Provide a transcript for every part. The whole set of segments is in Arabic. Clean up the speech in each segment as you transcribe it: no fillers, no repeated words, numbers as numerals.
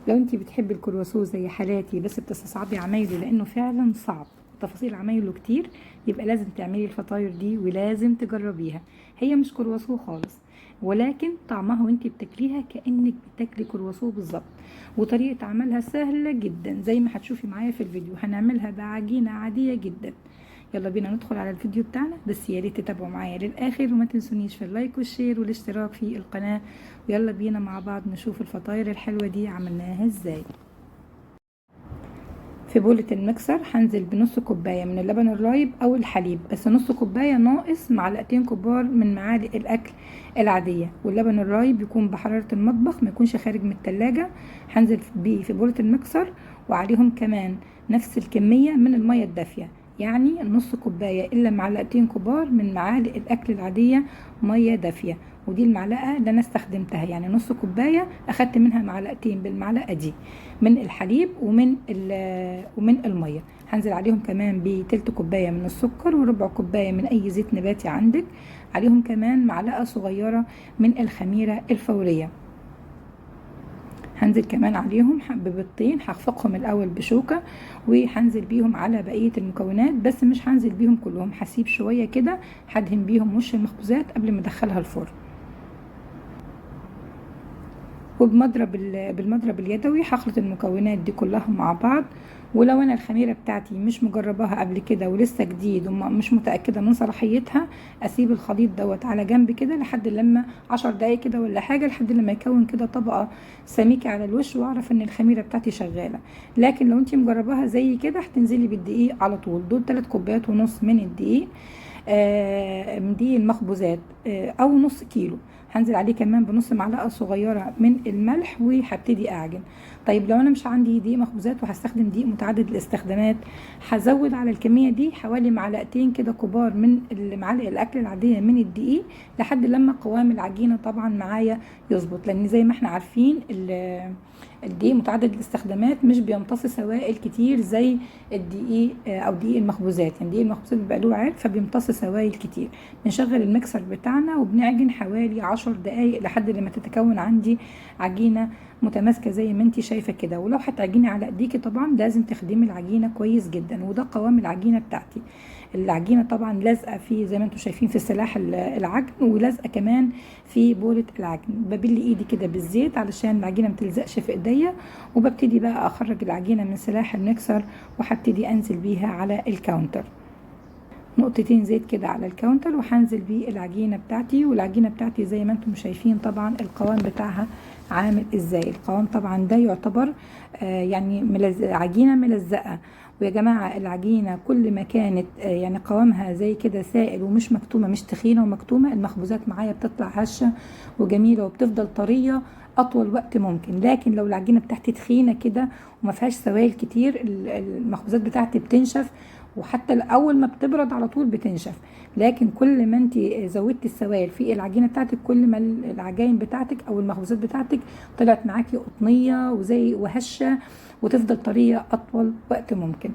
لو انتي بتحبي الكرواسون زي حالاتي بس بتستصعبي عمايله لانه فعلا صعب، تفاصيل عمايله كتير، يبقى لازم تعملي الفطاير دي ولازم تجربيها. هي مش كرواسون خالص، ولكن طعمها وانتي بتاكليها كأنك بتاكلي كرواسون بالظبط. وطريقة عملها سهلة جدا زي ما هتشوفي معايا في الفيديو. هنعملها بعجينة عادية جدا. يلا بينا ندخل على الفيديو بتاعنا، بس يا ريت تتابعوا معايا للاخر وما تنسونيش في اللايك والشير والاشتراك في القناة. ويلا بينا مع بعض نشوف الفطاير الحلوة دي عملناها ازاي. في بولة المكسر هنزل بنص كوباية من اللبن الرايب او الحليب، بس نص كوباية ناقص معلقتين كبار من معالق الاكل العادية، واللبن الرايب يكون بحرارة المطبخ ما يكونش خارج من التلاجة. هنزل بيه في بولة المكسر، وعليهم كمان نفس الكمية من المية الدافية، يعني نص كوباية الا معلقتين كبار من معالق الاكل العادية مية دافية. ودي المعلقة اللي انا استخدمتها، يعني نص كوباية اخدت منها معلقتين بالمعلقة دي من الحليب ومن المية. هنزل عليهم كمان بتلت كوباية من السكر وربع كوباية من اي زيت نباتي عندك. عليهم كمان معلقة صغيرة من الخميرة الفورية. هنزل كمان عليهم ببيضتين هخفقهم الاول بشوكة، وهنزل بيهم على بقية المكونات، بس مش هنزل بيهم كلهم، هسيب شوية كده هدهن بيهم وش المخبوزات قبل ما ادخلها الفرن. بالمضرب اليدوي هخلط المكونات دي كلها مع بعض. ولو انا الخميره بتاعتي مش مجرباها قبل كده ولسه جديد ومش متاكده من صلاحيتها، اسيب الخليط دوت على جنب كده لحد لما 10 دقايق كده ولا حاجه، لحد لما يكون كده طبقه سميكه على الوش واعرف ان الخميره بتاعتي شغاله. لكن لو انتي مجرباها زي كده هتنزلي بالدقيق على طول. دول 3 كوبايات ونص من الدقيق، من دقيق المخبوزات، او نص كيلو. هنزل عليه كمان بنص معلقه صغيره من الملح وهبتدي اعجن. طيب لو انا مش عندي دقيق مخبوزات وهستخدم دقيق متعدد الاستخدامات، هزود على الكميه دي حوالي معلقتين كده كبار من معالق الاكل العاديه من الدقيق، لحد لما قوام العجينه طبعا معايا يظبط. لان زي ما احنا عارفين الدقيق متعدد الاستخدامات مش بيمتص سوائل كتير زي الدقيق او دقيق المخبوزات. يعني دقيق المخبوزات بيبقى له عرق فبيمتص سوائل كتير. بنشغل المكسر بتاعنا وبنعجن حوالي 10 دقايق لحد لما تتكون عندي عجينه متماسكه زي ما انت شايفه كده. ولو هتعجني على ايديكي طبعا لازم تخدمي العجينه كويس جدا. وده قوام العجينه بتاعتي. العجينه طبعا لازقه في زي ما انتم شايفين في سلاح العجن، ولازقه كمان في بوله العجن. ببل ايدي كده بالزيت علشان العجينه ما تلزقش في ايديا، وببتدي بقى اخرج العجينه من سلاح المكسر وهبتدي انزل بيها على الكاونتر. نقطتين زيت كده على الكاونتر وهنزل بيه العجينه بتاعتي. والعجينه بتاعتي زي ما انتم شايفين طبعا القوام بتاعها عامل ازاي. القوام طبعا ده يعتبر يعني عجينه ملزقه. ويا جماعه العجينه كل ما كانت يعني قوامها زي كده سائل ومش مكتومه، مش تخينه ومكتومه، المخبوزات معايا بتطلع هشه وجميله وبتفضل طريه اطول وقت ممكن. لكن لو العجينه بتاعتي تخينه كده وما فيهاش سوائل كتير، المخبوزات بتاعتي بتنشف، وحتى اول ما بتبرد على طول بتنشف. لكن كل ما انت زودتي السوائل في العجينه بتاعتك، كل ما العجائن بتاعتك او المخبوزات بتاعتك طلعت معاكي قطنيه وزي وهشه وتفضل طريه اطول وقت ممكن.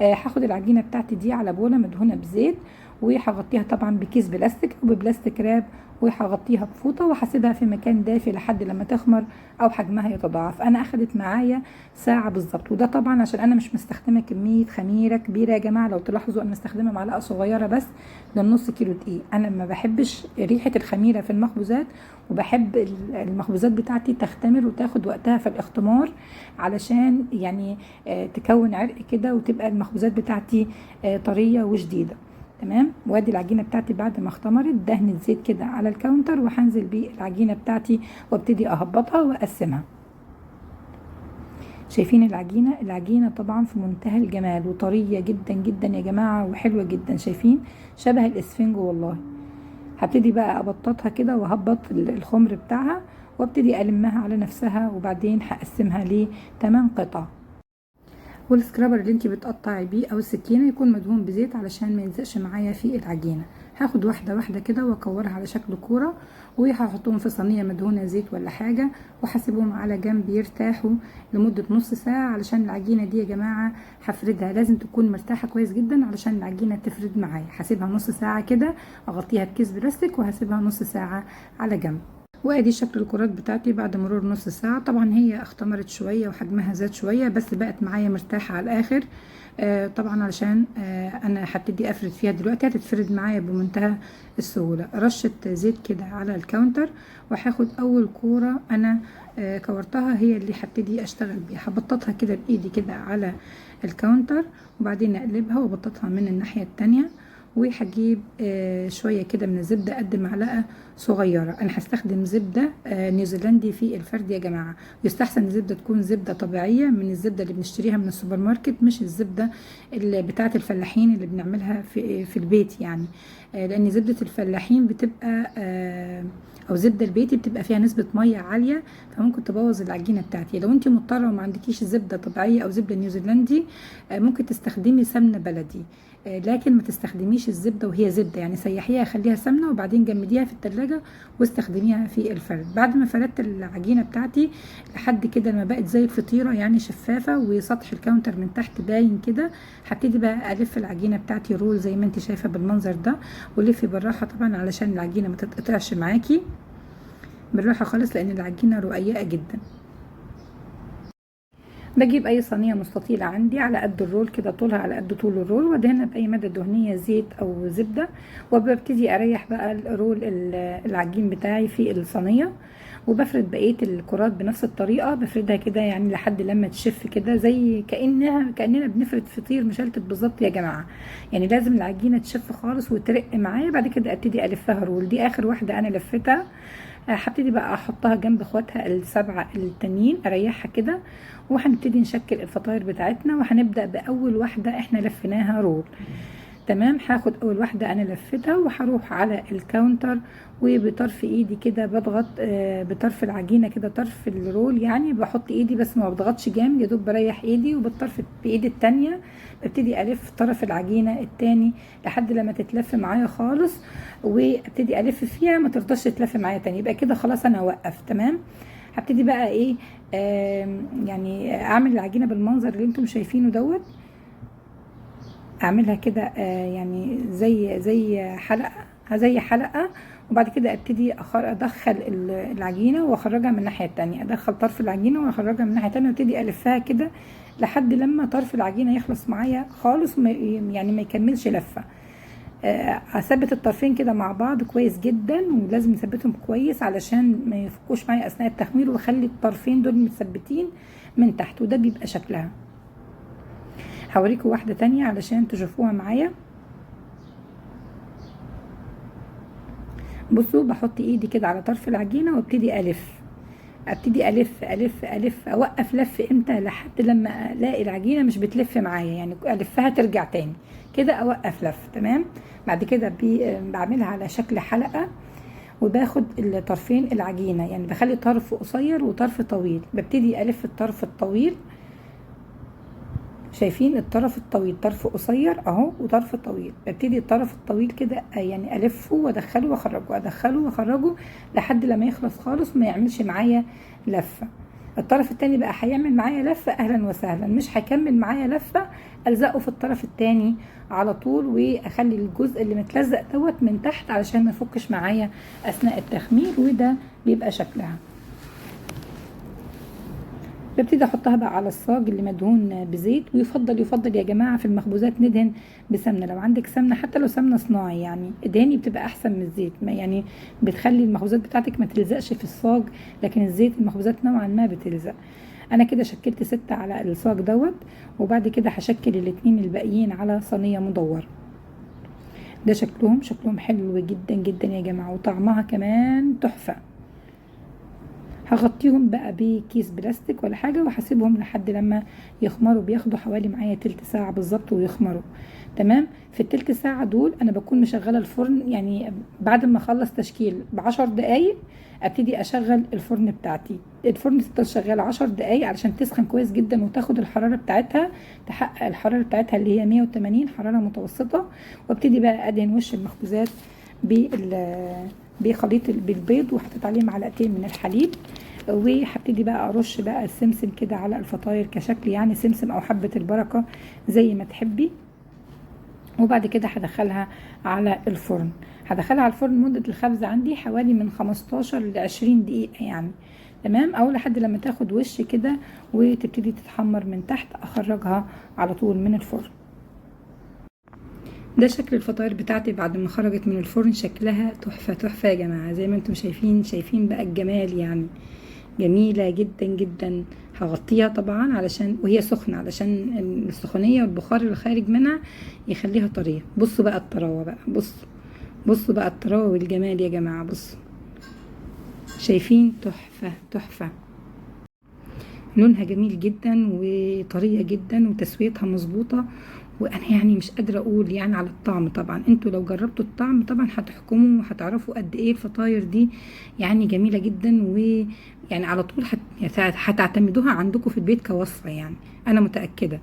هاخد العجينه بتاعتي دي على بوله مدهونه بزيت، وهغطيها طبعا بكيس بلاستيك او ببلاستيك راب، وهغطيها بفوطه وهسيبها في مكان دافي لحد لما تخمر او حجمها يتضاعف. انا اخدت معايا ساعه بالظبط. وده طبعا عشان انا مش مستخدمه كميه خميره كبيره يا جماعه. لو تلاحظوا انا مستخدمه معلقه صغيره بس للنص كيلو دقيق. انا ما بحبش ريحه الخميره في المخبوزات، وبحب المخبوزات بتاعتي تختمر وتاخد وقتها في الاختمار علشان يعني تكون عرق كده وتبقى المخبوزات بتاعتي طريه وشديده. تمام. وادي العجينه بتاعتي بعد ما اختمرت دهنة زيت كده على الكاونتر، وهنزل بيه العجينه بتاعتي وابتدي اهبطها واقسمها. شايفين العجينه طبعا في منتهى الجمال وطريه جدا جدا يا جماعه وحلوه جدا. شايفين شبه الاسفنج والله. هبتدي بقى ابططها كده وهبط الخمر بتاعها وابتدي المها على نفسها، وبعدين هقسمها ل 8 قطع. والسكرابر اللي انتي بتقطعي بيه او السكينه يكون مدهون بزيت علشان ما يلزقش معايا في العجينه. هاخد واحده واحده كده واكورها على شكل كوره، وهحطهم في صينيه مدهونه زيت ولا حاجه، وهسيبهم على جنب يرتاحوا لمده نص ساعه. علشان العجينه دي يا جماعه هفردها لازم تكون مرتاحه كويس جدا علشان العجينه تفرد معايا. هسيبها نص ساعه كده، اغطيها بكيس بلاستيك وهسيبها نص ساعه على جنب. وادي شكل الكرات بتاعتي بعد مرور نص ساعة. طبعا هي اختمرت شوية وحجمها زاد شوية، بس بقت معايا مرتاحة على الاخر. طبعا علشان انا هبتدي افرد فيها دلوقتي، هتتفرد معايا بمنتهى السهولة. رشة زيت كده على الكاونتر، وهاخد اول كورة انا كورتها هي اللي هبتدي اشتغل بيها. هبططها كده بايدي كده على الكاونتر، وبعدين اقلبها وابططها من الناحية التانية. وهجيب شوية كده من الزبدة قد معلقة صغيرة. انا هستخدم زبدة نيوزيلندي في الفرد يا جماعة. يستحسن الزبدة تكون زبدة طبيعية من الزبدة اللي بنشتريها من السوبر ماركت، مش الزبدة اللي بتاعة الفلاحين اللي بنعملها في البيت يعني. لان زبدة الفلاحين بتبقى او زبدة البيتي بتبقى فيها نسبة مية عالية، فممكن تبوظ العجينة بتاعتي. لو انت مضطرة وما عندكيش زبدة طبيعية او زبدة نيوزيلندي، ممكن تستخدمي سمنة بلدي. لكن ما تستخدميش الزبدة وهي زبدة، يعني سيحيها خليها سمنة وبعدين جمديها في التلاجة واستخدميها في الفرد. بعد ما فردت العجينة بتاعتي لحد كده لما بقت زي الفطيرة يعني شفافة، وسطح الكاونتر من تحت باين كده، هبتدي بقى الف العجينة بتاعتي رول زي ما انت شايفة بالمنظر ده. ولفي بالراحة طبعا علشان العجينة ما تتقطعش معاكي، بالراحة خالص لان العجينة رقيقة جدا. بجيب اي صينيه مستطيله عندي على قد الرول كده، طولها على قد طول الرول، وادهنها باي ماده دهنيه زيت او زبده. وببتدي اريح بقى الرول العجين بتاعي في الصينيه، وبفرد بقيه الكرات بنفس الطريقه. بفردها كده يعني لحد لما تشف كده، زي كاننا بنفرد فطير مشلتت بالظبط يا جماعه. يعني لازم العجينه تشف خالص وترق معايا. بعد كده ابتدي الفها رول. دي اخر واحده انا لفتها. هبتدي بقى احطها جنب اخواتها السبعه التانيين، اريحها كده. وهنبتدي نشكل الفطاير بتاعتنا، وهنبدا باول واحده احنا لفيناها رول. تمام، هاخد اول واحده انا لفتها وهروح على الكاونتر، وبطرف ايدي كده بضغط بطرف العجينه كده طرف الرول، يعني بحط ايدي بس ما بضغطش جامد، يا دوب بريح ايدي. وبالطرف بايدي التانية ببتدي الف طرف العجينه التاني لحد لما تتلف معايا خالص، وابتدي الف فيها ما ترضاش تتلف معايا تاني. يبقى كده خلاص انا هوقف. تمام، هبتدي بقى ايه يعني اعمل العجينه بالمنظر اللي انتم شايفينه دوت. اعملها كده يعني زي حلقه. وبعد كده ابتدي ادخل العجينه واخرجها من الناحيه التانية. ادخل طرف العجينه واخرجها من الناحيه التانية، وابتدي الفها كده لحد لما طرف العجينه يخلص معايا خالص، يعني ما يكملش لفه. اثبت الطرفين كده مع بعض كويس جدا، ولازم نثبتهم كويس علشان ما يفكوش معايا اثناء التخمير، واخلي الطرفين دول متثبتين من تحت، وده بيبقى شكلها. هوريكم واحدة تانية علشان تشوفوها معايا. بصوا، بحط ايدي كده على طرف العجينة وابتدي ابتدي الف اوقف لف امتى؟ لحد لما الاقي العجينة مش بتلف معايا، يعني الفها ترجع تاني كده، اوقف لف. تمام، بعد كده بعملها على شكل حلقة، وباخد الطرفين العجينة، يعني بخلي طرف قصير وطرف طويل. ببتدي الف الطرف الطويل، شايفين الطرف الطويل طرف قصير اهو وطرف طويل. ببتدي الطرف الطويل كده يعني الفه وادخله واخرجه، ادخله واخرجه لحد لما يخلص خالص وما يعملش معايا لفه. الطرف التاني بقى هيعمل معايا لفه، اهلا وسهلا. مش هيكمل معايا لفه، الزقه في الطرف التاني على طول، واخلي الجزء اللي متلزق دوت من تحت علشان ما يفكش معايا اثناء التخمير. وده بيبقى شكلها. ببتدي احطها بقى على الصاج اللي مدهون بزيت. ويفضل يا جماعه في المخبوزات ندهن بسمنه. لو عندك سمنه، حتى لو سمنه صناعي يعني ادهني، بتبقى احسن من الزيت. ما يعني بتخلي المخبوزات بتاعتك ما تلزقش في الصاج، لكن الزيت المخبوزات نوعا ما بتلزق. انا كده شكلت 6 على الصاج دوت، وبعد كده هشكل الاتنين الباقيين على صينيه مدوره. ده شكلهم حلو جدا جدا يا جماعه، وطعمها كمان تحفه. هغطيهم بقى بكيس بلاستيك ولا حاجة، وهسيبهم لحد لما يخمروا. بياخدوا حوالي معايا تلت ساعة بالظبط ويخمروا. تمام، في التلت ساعة دول انا بكون مشغلة الفرن، يعني بعد ما اخلص تشكيل ب10 دقايق ابتدي اشغل الفرن بتاعتي. الفرن تفضل شغال 10 دقايق علشان تسخن كويس جدا وتاخد الحرارة بتاعتها، تحقق الحرارة بتاعتها اللي هي 180 حرارة متوسطة. وابتدي بقى ادهن وش المخبوزات بخليط بالبيض، وحطيت عليه معلقتين من الحليب. وهبتدي بقى ارش بقى السمسم كده على الفطاير كشكل، يعني سمسم او حبة البركة زي ما تحبي. وبعد كده هدخلها على الفرن. هدخلها على الفرن مدة الخبز عندي حوالي من 15 ل 20 دقيقة يعني، تمام، او لحد لما تاخد وش كده وتبتدي تتحمر من تحت اخرجها على طول من الفرن. ده شكل الفطاير بتاعتي بعد ما خرجت من الفرن، شكلها تحفة تحفة يا جماعة، زي ما انتم شايفين بقى الجمال يعني، جميلة جدا جدا. هغطيها طبعا علشان وهي سخنة، علشان السخونية والبخار اللي خارج منها يخليها طرية. بصوا بقى الطراوة بقى، بصوا بقى الطراوة والجمال يا جماعة، بصوا شايفين، تحفة تحفة، لونها جميل جدا وطرية جدا وتسويتها مظبوطة. وانا يعني مش قادرة اقول يعني على الطعم، طبعا انتوا لو جربتوا الطعم طبعا هتحكموا وهتعرفوا قد ايه الفطاير دي يعني جميلة جدا، ويعني على طول هتعتمدوها عندكم في البيت كوصفة يعني، انا متأكدة.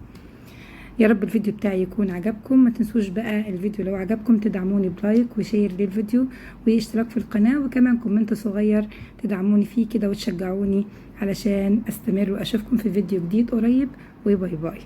يا رب الفيديو بتاعي يكون عجبكم. ما تنسوش بقى الفيديو لو عجبكم تدعموني بلايك وشير للفيديو واشتراك في القناة، وكمان كومنت صغير تدعموني فيه كده وتشجعوني علشان استمر، واشوفكم في فيديو جديد قريب، وباي باي.